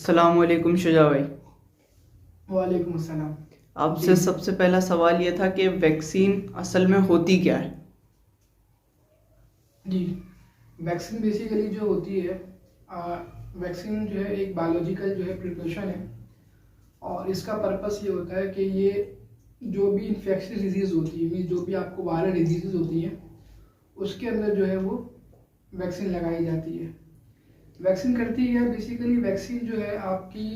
अस्सलाम वालेकुम शुजा भाई। वालेकुम अस्सलाम। आपसे जी सबसे पहला सवाल ये था कि वैक्सीन असल में होती क्या है। जी वैक्सीन बेसिकली जो होती है, वैक्सीन जो है एक बायोलॉजिकल जो है प्रिकॉशन है। और इसका पर्पस ये होता है कि ये जो भी इन्फेक्शियस डिजीज़ होती है, जो भी आपको वायरल डिजीज़ होती है, उसके अंदर जो है वो वैक्सीन लगाई जाती है। वैक्सीन करती है बेसिकली, वैक्सीन जो है आपकी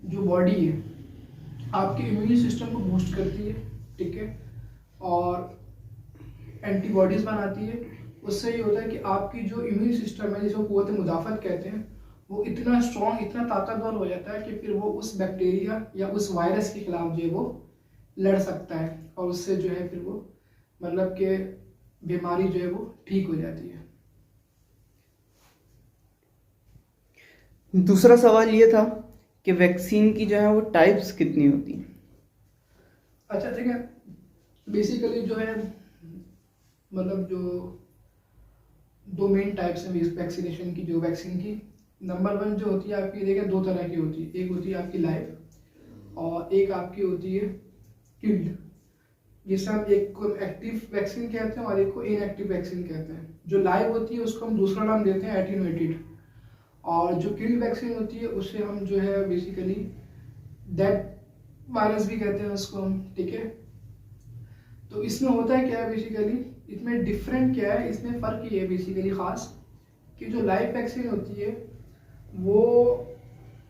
जो बॉडी है, आपके इम्यून सिस्टम को बूस्ट करती है। ठीक है। और एंटीबॉडीज़ बनाती है। उससे ये होता है कि आपकी जो इम्यून सिस्टम है, जिसको कुव्वत मुदाफ़त कहते हैं, वो इतना स्ट्रॉन्ग, इतना ताकतवर हो जाता है कि फिर वो उस बैक्टीरिया या उस वायरस के खिलाफ जो है वो लड़ सकता है। और उससे जो है फिर वो मतलब कि बीमारी जो है वो ठीक हो जाती है। दूसरा सवाल ये था कि वैक्सीन की जो है वो टाइप्स कितनी होती हैं। अच्छा ठीक है। बेसिकली जो है मतलब जो दो मेन टाइप्स हैं वैक्सीनेशन की, जो वैक्सीन की नंबर वन जो होती है आपकी, देखिए दो तरह की होती है। एक होती है आपकी लाइव और एक आपकी होती है किल्ड, जिसे हम एक को एक्टिव वैक्सीन कहते हैं और एक को इनएक्टिव वैक्सीन कहते हैं। जो लाइव होती है उसको हम दूसरा नाम देते हैं एटीन्यूएटेड, और जो किल्ड वैक्सीन होती है उससे हम जो है बेसिकली डेड वायरस भी कहते हैं उसको हम। ठीक है। तो इसमें होता है क्या है बेसिकली, इसमें डिफरेंट क्या है, इसमें फ़र्क ये है बेसिकली ख़ास कि जो लाइव वैक्सीन होती है वो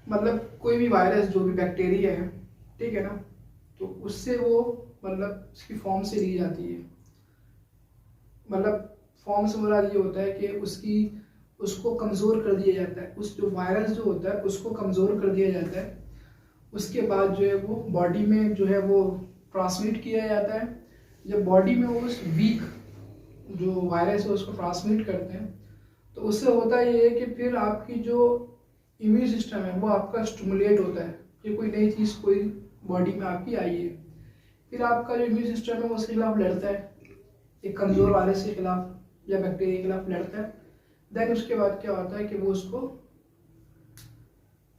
मतलब कोई भी वायरस, जो भी बैक्टीरिया है, ठीक है ना, तो उससे वो मतलब उसकी फॉर्म से ली जाती है। मतलब फॉर्म से मुराद ये होता है कि उसको कमज़ोर कर दिया जाता है। उस जो वायरस जो होता है उसको कमज़ोर कर दिया जाता है। उसके बाद जो है वो बॉडी में जो है वो ट्रांसमिट किया जाता है। जब बॉडी में वो उस वीक जो वायरस है उसको ट्रांसमिट करते हैं, तो उससे होता ये है कि फिर आपकी जो इम्यून सिस्टम है वो आपका स्टिमुलेट होता है कि कोई नई चीज़ कोई बॉडी में आपकी आई है। फिर आपका जो इम्यून सिस्टम है वो उसके खिलाफ लड़ता है, एक कमज़ोर वायरस के खिलाफ या बैक्टीरिया के खिलाफ लड़ता है। देन उसके बाद क्या होता है कि वो उसको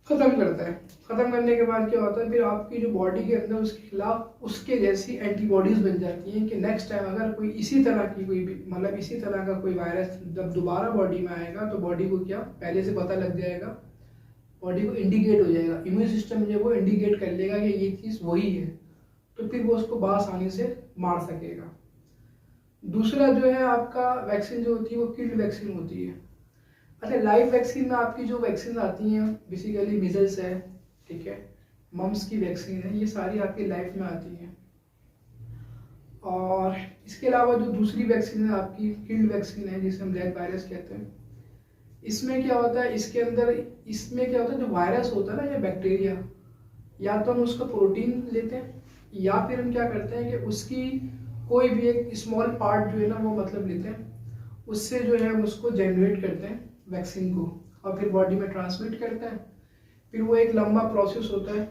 ख़त्म करता है। ख़त्म करने के बाद क्या होता है, फिर आपकी जो बॉडी के अंदर उसके खिलाफ उसके जैसी एंटीबॉडीज़ बन जाती हैं कि नेक्स्ट टाइम अगर कोई इसी तरह की कोई भी मतलब इसी तरह का कोई वायरस जब दोबारा बॉडी में आएगा तो बॉडी को क्या पहले से पता लग जाएगा, बॉडी को इंडिकेट हो जाएगा, इम्यून सिस्टम जो वो इंडिकेट कर लेगा कि ये चीज़ वही है, तो फिर वो उसको बआसानी से मार सकेगा। दूसरा जो है आपका वैक्सीन जो होती है वो किल्ड वैक्सीन होती है। अच्छा, लाइव वैक्सीन में आपकी जो वैक्सीन आती हैं बेसिकली मीजल्स है, ठीक है, मम्स की वैक्सीन है, ये सारी आपकी लाइफ में आती हैं। और इसके अलावा जो दूसरी वैक्सीन है आपकी किल्ड वैक्सीन है, जिसे हम ब्लैक वायरस कहते हैं। इसमें क्या होता है, इसमें क्या होता है, जो वायरस होता है ना या बैक्टीरिया, या तो हम उसका प्रोटीन लेते हैं या फिर हम क्या करते हैं कि उसकी कोई भी एक स्मॉल पार्ट जो है ना वो मतलब लेते हैं, उससे जो है हम उसको जनरेट करते हैं वैक्सीन को, और फिर बॉडी में ट्रांसमिट करते हैं। फिर वो एक लंबा प्रोसेस होता है,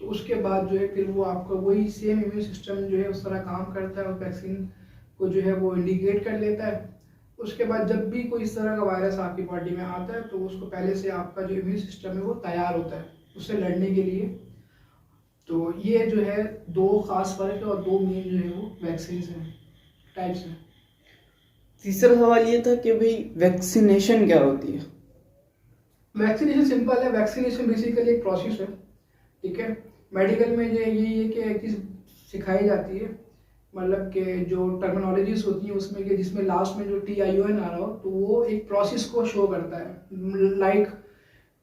तो उसके बाद जो है फिर वो आपका वही सेम इम्यून सिस्टम जो है उस तरह काम करता है और वैक्सीन को जो है वो इंडिकेट कर लेता है। उसके बाद जब भी कोई इस तरह का वायरस आपकी बॉडी में आता है तो उसको पहले से आपका जो इम्यून सिस्टम है वो तैयार होता है उससे लड़ने के लिए। तो ये जो है दो खास फर्क है और दो मेन जो है वो वैक्सीन हैं, टाइप्स हैं। तीसरा सवाल ये था कि भाई वैक्सीनेशन क्या होती है। वैक्सीनेशन सिंपल है। वैक्सीनेशन बेसिकली एक प्रोसेस है, ठीक है। मेडिकल में ये यही है कि एक चीज़ सिखाई जाती है, मतलब कि जो टर्मिनोलॉजीज होती हैं उसमें कि जिसमें लास्ट में जो TION आ रहा हो तो वो एक प्रोसेस को शो करता है, लाइक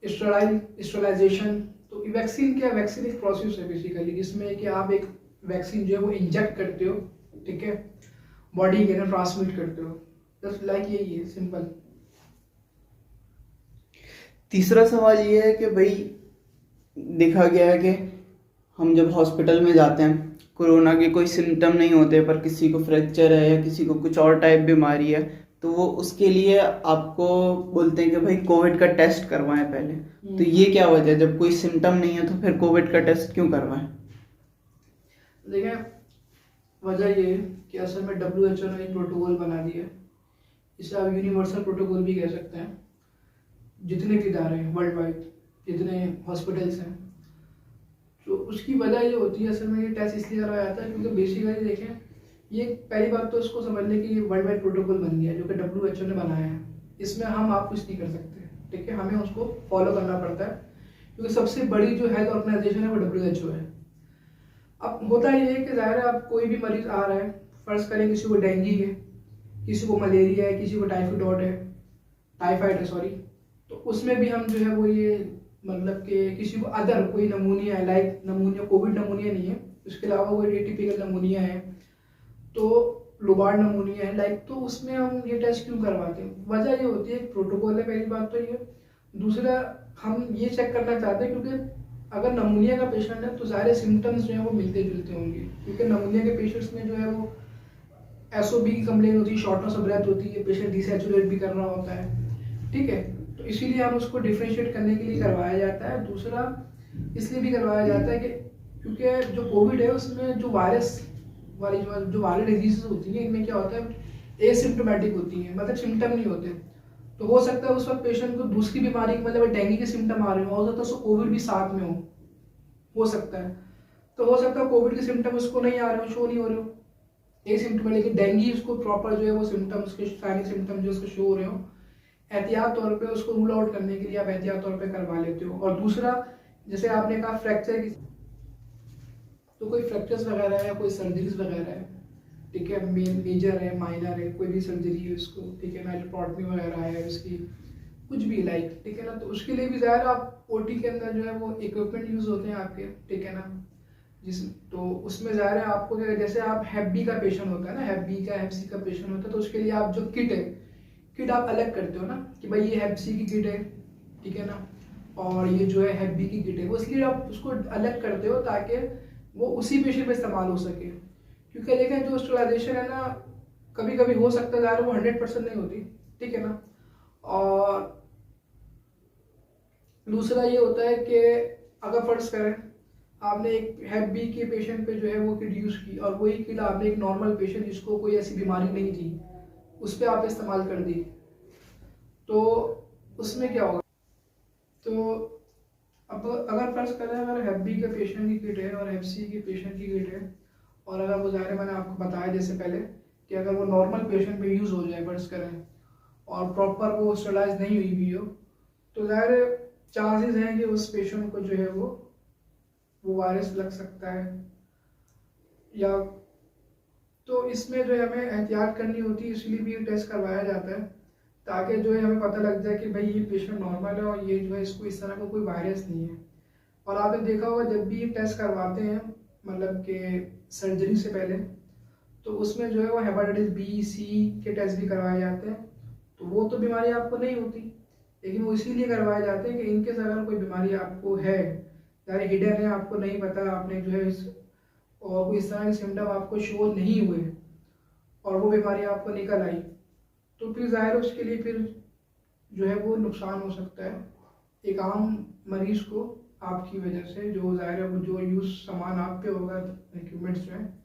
स्टरलाइजेशन। तो वैक्सीन क्या, वैक्सीन एक प्रोसेस है बेसिकली, जिसमें कि आप एक वैक्सीन जो है वो इंजेक्ट करते हो, ठीक है, बॉडी के अंदर ट्रांसमिट करते हो, जस्ट लाइक यही है, सिंपल। तीसरा सवाल ये है कि भाई देखा गया है कि हम जब हॉस्पिटल में जाते हैं, कोरोना के कोई सिम्टम नहीं होते पर किसी को फ्रैक्चर है या किसी को कुछ और टाइप बीमारी है, तो वो उसके लिए आपको बोलते हैं कि भाई कोविड का टेस्ट करवाएं पहले। तो ये क्या वजह है, जब कोई सिम्टम नहीं है तो फिर कोविड का टेस्ट क्यों करवाएं। देखिए, वजह ये है कि असल में WHO ने एक प्रोटोकॉल बना दिया है, इसे आप यूनिवर्सल प्रोटोकॉल भी कह सकते हैं। जितने भी इदारे हैं वर्ल्ड वाइड, जितने हॉस्पिटल्स हैं। तो उसकी वजह ये होती है, असल में ये टेस्ट इसलिए करवाया जाता है क्योंकि बेसिकली देखें, ये पहली बात तो इसको समझ लें कि ये वर्ल्ड वाइड प्रोटोकॉल बन गया है जो कि WHO ने बनाया है। इसमें हम आप कुछ नहीं कर सकते, ठीक है, हमें उसको फॉलो करना पड़ता है क्योंकि सबसे बड़ी जो हेल्थ ऑर्गेनाइजेशन है वो WHO है। अब होता ये है कि ज़ाहिर है, अब कोई भी मरीज आ रहा है, फ़र्ज़ करें किसी को डेंगू है, किसी को मलेरिया है, किसी को टाइफाइड है सॉरी, तो उसमें भी हम जो है वो ये मतलब कि किसी को अदर कोई नमूनिया है, लाइक नमूनिया, कोविड नमूनिया नहीं है, उसके अलावा कोई एटिपिकल नमूनिया है, तो लोबार्ड नमूनिया है लाइक, तो उसमें हम ये टेस्ट क्यों करवाते हैं? वजह ये होती है, प्रोटोकॉल है, पहली बात तो ये। दूसरा, हम ये चेक करना चाहते हैं क्योंकि अगर नमूनिया का पेशेंट है तो सारे सिम्टम्स जो है वो मिलते जुलते होंगे, क्योंकि नमूनिया के पेशेंट्स में जो है वो SOB की कंप्लेन होती है, शॉर्टनेस ऑफ ब्रेथ होती है, पेशेंट डिसैचुरेट भी कर रहा होता है, ठीक है, तो इसीलिए हम उसको डिफ्रेंशिएट करने के लिए करवाया जाता है। दूसरा इसलिए भी करवाया जाता है कि क्योंकि जो कोविड है उसमें जो वायरस वाली जो वायरल डिजीज होती हैं, इनमें क्या होता है, एसिम्टोमेटिक होती हैं, मतलब सिम्टम नहीं होते। तो हो सकता है उस वक्त पेशेंट को दूसरी बीमारी, मतलब डेंगू के सिम्टम आ रहे हो सकता है उसको कोविड भी साथ में हो सकता है। तो हो सकता है कोविड के सिम्टम उसको नहीं आ रहे हो, शो नहीं हो रहे हो, एसिम्टोमेटिक, लेकिन डेंगू उसको प्रॉपर जो है वो सिम्टम, उसके साइनिक सिम्टम जो उसको शो हो रहे हो, एहतियात तौर पे उसको रूल आउट करने के लिए आप एहतियात तौर पे करवा लेते हो। और दूसरा, जैसे आपने कहा फ्रैक्चर की, तो कोई फ्रैक्चर्स वगैरह है, कोई सर्जरीज वगैरह है, ठीक है, मेजर है, माइनर है, कोई भी सर्जरी है उसको, ठीक है ना, एल्ट्रोटमी वगैरह है उसकी, कुछ भी लाइक, ठीक है ना, तो उसके लिए भी ज़ाहिर आप OT के अंदर जो है वो इक्विपमेंट यूज़ होते हैं आपके, ठीक है ना, तो उसमें ज़ाहिर है आपको, जैसे आप HEPB का पेशेंट होता है ना, HEPB का HEPC का पेशेंट होता है, तो उसके लिए आप जो किट आप अलग करते हो ना कि भाई ये HEPC की किट है, ठीक है ना, और ये जो है HEPB की किट है, वो इसलिए आप उसको अलग करते हो ताकि वो उसी पेशेंट पे इस्तेमाल हो सके। क्योंकि देखें जो स्टरलाइजेशन है ना, कभी कभी हो सकता है ज़ाहिर वो 100% नहीं होती, ठीक है ना, और दूसरा ये होता है कि अगर फर्ज करें आपने एक HEPB के पेशेंट पे जो है वो किट यूज़ की और वही किट आपने एक नॉर्मल पेशेंट जिसको कोई ऐसी बीमारी नहीं थी उस पर आप इस्तेमाल कर दी, तो उसमें क्या होगा? तो अब अगर फर्ज करें अगर HEPB के पेशेंट की किट है और HEPC के पेशेंट की किट है, और अगर वो ज़ाहिर है मैंने आपको बताया जैसे पहले कि अगर वो नॉर्मल पेशेंट पे यूज़ हो जाए फर्ज करें और प्रॉपर वो स्टरलाइज नहीं हुई भी हो, तो ज़ाहिर चांसेस हैं कि उस पेशेंट को जो है वो वायरस लग सकता है, या तो इसमें जो है हमें एहतियात करनी होती है, इसलिए भी ये टेस्ट करवाया जाता है ताकि जो है हमें पता लग जाए कि भाई ये पेशेंट नॉर्मल है और ये जो है इसको इस तरह का कोई वायरस नहीं है। और आपने देखा होगा जब भी ये टेस्ट करवाते हैं मतलब कि सर्जरी से पहले, तो उसमें जो है वो हेपेटाइटिस B, C के टेस्ट भी करवाए जाते हैं, तो वो तो बीमारी आपको नहीं होती, लेकिन वो इसीलिए करवाए जाते हैं कि इनके अगर कोई बीमारी आपको है, चाहे हिडन है, आपको नहीं पता, आपने जो है और कोई इस तरह के सिम्टम आपको शो नहीं हुए और वो बीमारी आपको निकल आई, तो फिर ज़ाहिर उसके लिए फिर जो है वो नुकसान हो सकता है एक आम मरीज को आपकी वजह से, जो ज़ाहिर है वो जो यूज़ सामान आप पे होगा, इक्विपमेंट्स जो है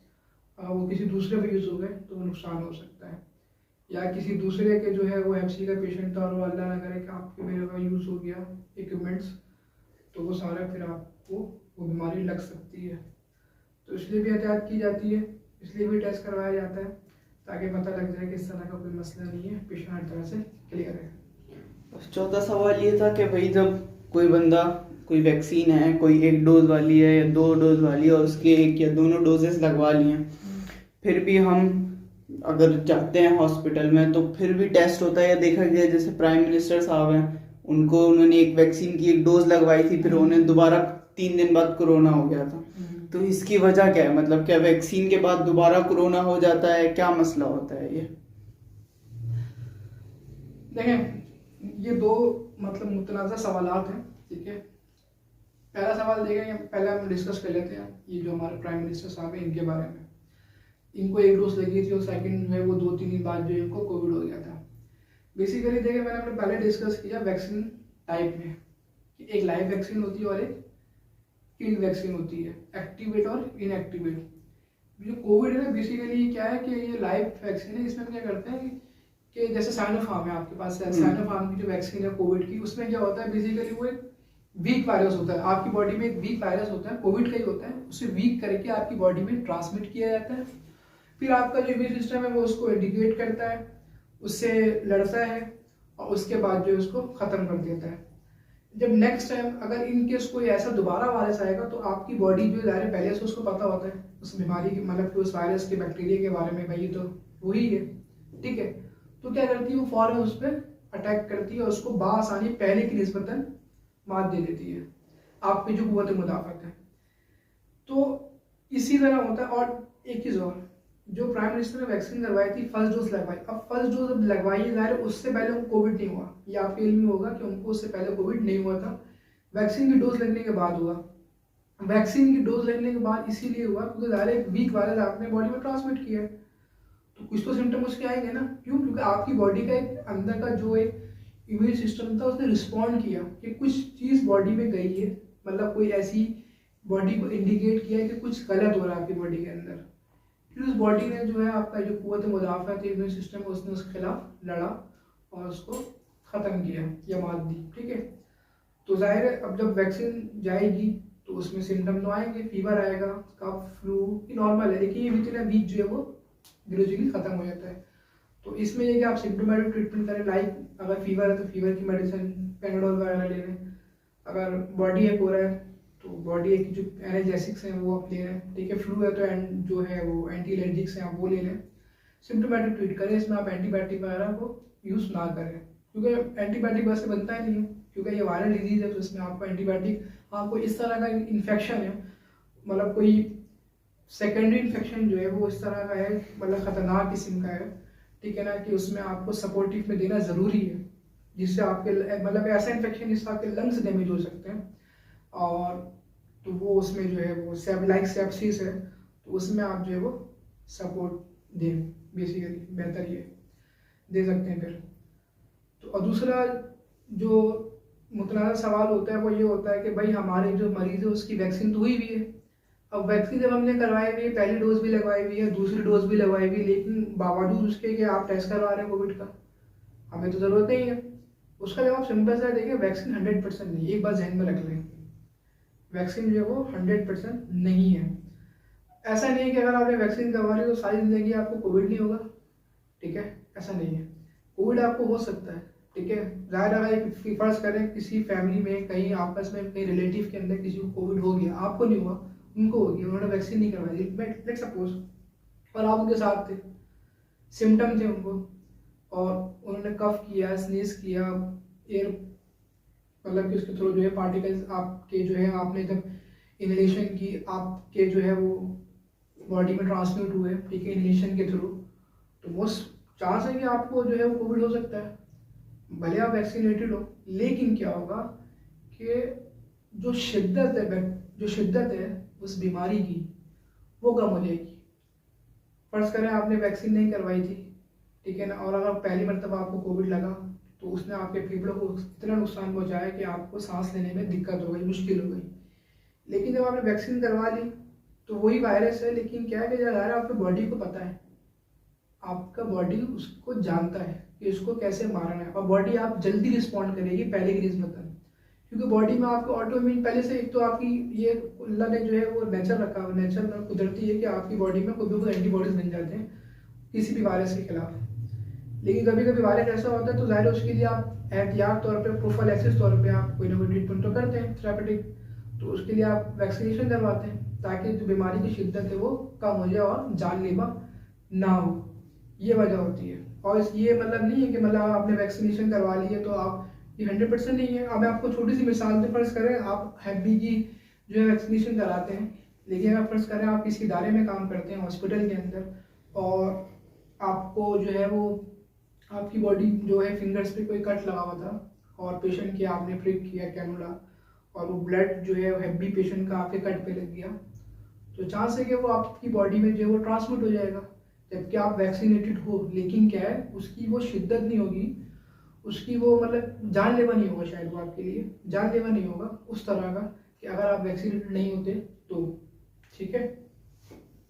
वो किसी दूसरे पे यूज़ हो गए तो वो नुकसान हो सकता है, या किसी दूसरे के जो है वो HEPC का पेशेंट था और वो अल्लाह ना करे कि आपके मेरे का यूज़ हो गया इक्विपमेंट्स, तो वो सारा फिर आपको वो बीमारी लग सकती है। तो इसलिए भी एहतियात की जाती है, इसलिए भी टेस्ट करवाया जाता है ताकि पता लग जाए कि इस तरह का कोई मसला नहीं है, पेशेंट हर तरह से क्लियर है। बस चौथा सवाल ये था कि भाई जब कोई बंदा, कोई वैक्सीन है, कोई 1 डोज वाली है या 2 डोज वाली है और उसके 1 या दोनों डोजेस लगवा लिए हैं, फिर भी हम अगर जाते हैं हॉस्पिटल में तो फिर भी टेस्ट होता है, या देखा गया जैसे प्राइम मिनिस्टर साहब हैं, उनको उन्होंने एक वैक्सीन की 1 डोज लगवाई थी, फिर उन्हें दोबारा 3 दिन बाद कोरोना हो गया था, तो इसकी वजह क्या है? मतलब क्या वैक्सीन के बाद दोबारा कोरोना हो जाता है, क्या मसला होता है ये? देखें ये दो मतलब मुतनाज़ा सवालात हैं, ठीक है। पहला सवाल देखें, पहले हम डिस्कस कर लेते हैं ये जो हमारे प्राइम मिनिस्टर साहब हैं इनके बारे में। इनको 1 डोज लगी थी और सेकंड जो है वो 2-3 दिन बाद जो है इनको कोविड हो गया था। बेसिकली देखें मैंने अपने पहले डिस्कस किया वैक्सीन टाइप में कि एक लाइव वैक्सीन होती है और एक किल्ड वैक्सीन होती है, एक्टिवेट और इनएक्टिवेट। जो कोविड है ना बेसिकली क्या है कि ये लाइव वैक्सीन है, इसमें क्या करते हैं कि जैसे साइनोफार्म है आपके पास, साइनोफार्म की जो वैक्सीन है कोविड की, उसमें क्या होता है बेसिकली वो एक वीक वायरस होता है आपकी बॉडी में, एक वीक वायरस होता है, कोविड का ही होता है, उसे वीक करके आपकी बॉडी में ट्रांसमिट किया जाता है। फिर आपका जो इम्यून सिस्टम है वो उसको इंडिकेट करता है, उससे लड़ता है और उसके बाद जो उसको ख़त्म कर देता है। जब नेक्स्ट टाइम अगर इन केस कोई ऐसा दोबारा वायरस आएगा तो आपकी बॉडी जो है पहले से उसको पता होता है उस बीमारी की, मतलब कि उस वायरस के बैक्टीरिया के बारे में, भाई तो वही है, ठीक है। तो क्या करती है वो फौरन उस पर अटैक करती है और उसको बासानी पहले की निस्बतन मात दे देती है, आपकी जो कुव्वत मुदाफ़त है। तो इसी तरह होता है। और एक चीज़ और, जो प्राइम मिनिस्टर ने वैक्सीन करवाई थी, फर्स्ट डोज लगवाई, अब फर्स्ट डोज जब लगवाई जाए उससे पहले उनको कोविड नहीं हुआ, ये आपके इल्म में होगा कि उनको उससे पहले कोविड नहीं हुआ था, वैक्सीन की डोज लगने के बाद हुआ। वैक्सीन की डोज लगने के बाद इसीलिए हुआ क्योंकि ज़ाहिर एक वीक वायरस आपने बॉडी में ट्रांसमिट किया है, तो कुछ तो सिम्टम उसके आएंगे ना। क्यों? क्योंकि आपकी बॉडी का एक अंदर का जो एक इम्यून सिस्टम था उसने रिस्पॉन्ड किया कि कुछ चीज़ बॉडी में गई है, मतलब कोई ऐसी बॉडी को इंडिकेट किया है कि कुछ गलत हो रहा है आपकी बॉडी के अंदर। फिर उस बॉडी ने जो है आपका जो कुव्वत मुदाफ़त इम्यून सिस्टम है उसने उसके खिलाफ लड़ा और उसको ख़त्म किया या मात दी, ठीक है। तो जाहिर है अब जब वैक्सीन जाएगी तो उसमें सिम्टम तो आएंगे, फीवर आएगा, कफ, फ्लू, ये नॉर्मल है, लेकिन ये विद इन अ वीक जो है वो ग्रेजुअली ख़त्म हो जाता है। तो इसमें ये कि आप सिम्टोमेटिक ट्रीटमेंट करें, लाइक अगर फीवर है तो फीवर की मेडिसिन पैराडोल वगैरह ले लें, अगर बॉडी एक हो रहा है तो बॉडी की जो एनाल्जेसिक्स हैं वो आप ले लें, ठीक है। फ्लू है तो जो है वो एंटी एलर्जिक्स हैं आप वो ले लें, सिम्टोमेटिक ट्रीट करें। इसमें आप एंटीबायोटिक वगैरह को यूज़ ना करें क्योंकि एंटीबायोटिक वैसे बनता ही नहीं है, क्योंकि ये वायरल डिजीज़ है, तो इसमें आपको एंटीबायोटिक, आपको इस तरह का इन्फेक्शन है, मतलब कोई सेकेंडरी इन्फेक्शन जो है वो इस तरह का है, मतलब ख़तरनाक किस्म का है, ठीक है ना, कि उसमें आपको सपोर्टिव में देना ज़रूरी है, जिससे आपके मतलब ऐसा इन्फेक्शन जिससे आपके लंग्स डैमेज हो सकते हैं। और तो वो उसमें जो है वो सेप्सिस है, तो उसमें आप जो है वो सपोर्ट दें, बेसिकली बेहतर ये दे सकते हैं फिर। तो और दूसरा जो मुतनाज़ा सवाल होता है वो ये होता है कि भाई हमारे जो मरीज़ है उसकी वैक्सीन तो हुई भी है, अब वैक्सीन जब हमने करवाई हुई है, पहली डोज भी लगवाई हुई है, दूसरी डोज भी लगवाई हुई है, लेकिन बावजूद उसके कि आप टेस्ट करवा रहे हैं कोविड का, हमें तो ज़रूरत नहीं है। उसका जवाब सिंपल सा है, देखिए वैक्सीन 100% नहीं, एक बात जहन में रख लें, वैक्सीन जो है वो 100% नहीं है। ऐसा नहीं है कि अगर आपने वैक्सीन करवा ली तो सारी ज़िंदगी आपको कोविड नहीं होगा, ठीक है, ऐसा नहीं है। कोविड आपको हो सकता है, ठीक है। ज़ाहिर अगर फर्ज करें किसी फैमिली में कहीं आपस में कहीं रिलेटिव के अंदर किसी को कोविड हो गया, आपको नहीं हुआ, उनको हो गया, उन्होंने वैक्सीन नहीं करवाई, लेट सपोज, और आप उनके साथ थे, सिम्टम थे उनको, और उन्होंने कफ किया, स्नीज किया, एयर मतलब कि उसके थ्रू जो है पार्टिकल्स आपके जो है आपने जब इनहेलेशन की, आपके जो है वो बॉडी में ट्रांसमिट हुए, ठीक है, इनहेलेशन के थ्रू, तो मोस्ट चांस है कि आपको जो है वो कोविड हो सकता है, भले आप वैक्सीनेटेड हो। लेकिन क्या होगा कि जो शिद्दत है उस बीमारी की वो कम हो जाएगी। फर्ज करें आपने वैक्सीन नहीं करवाई थी, ठीक है ना, और अगर पहली मरतबा आपको कोविड लगा तो उसने आपके फेफड़ों को इतना नुकसान पहुंचाया कि आपको सांस लेने में दिक्कत हो गई, मुश्किल हो गई। लेकिन जब आपने वैक्सीन करवा ली तो वही वायरस है, लेकिन क्या है कि जब आपके बॉडी को पता है, आपका बॉडी उसको जानता है कि उसको कैसे मारना है, और बॉडी आप जल्दी रिस्पॉन्ड करेगी पहले की निस्बतन, क्योंकि बॉडी में आपको ऑटोइम्यून पहले से, एक तो आपकी ये अल्लाह ने जो है वो नेचर रखा हुआ, नेचर में कुदरती है कि आपकी बॉडी में कोई भी कोई एंटीबॉडीज बन जाते हैं किसी भी वायरस के खिलाफ। लेकिन कभी कभी वायरस ऐसा होता है तो ज़ाहिर उसके लिए आप एहतियात तौर पर, प्रोफाइलैक्सिस तौर पर आप कोई ना कोई ट्रीटमेंट तो करते हैं थेरापेटिक, तो उसके लिए आप वैक्सीनेशन करवाते हैं ताकि जो बीमारी की शिद्दत है वो कम हो जाए और जानलेवा ना हो, ये वजह होती है। और ये मतलब नहीं है कि मतलब आपने वैक्सीनेशन करवा ली है तो आप ये 100% नहीं है। अब मैं आपको छोटी सी मिसाल से फर्ज करें, आप हैप्पी की जो है वैक्सीनेशन कराते हैं, लेकिन अगर फर्ज करें आप किसी इदारे में काम करते हैं हॉस्पिटल के अंदर, और आपको जो है वो आपकी बॉडी जो है फिंगर्स पे कोई कट लगा हुआ था और पेशेंट की आपने प्रिक किया कैनुला, और वो ब्लड जो है हैप्पी पेशेंट का आपके कट पे लग गया, तो चांस है कि वो आपकी बॉडी में जो है वो ट्रांसमिट हो जाएगा, जबकि आप वैक्सीनेटेड हो। लेकिन क्या है, उसकी वो शिद्दत नहीं होगी, उसकी वो मतलब जानलेवा नहीं होगा, शायद वो आपके लिए जानलेवा नहीं होगा उस तरह का कि अगर आप वैक्सीनेटेड नहीं होते तो, ठीक है।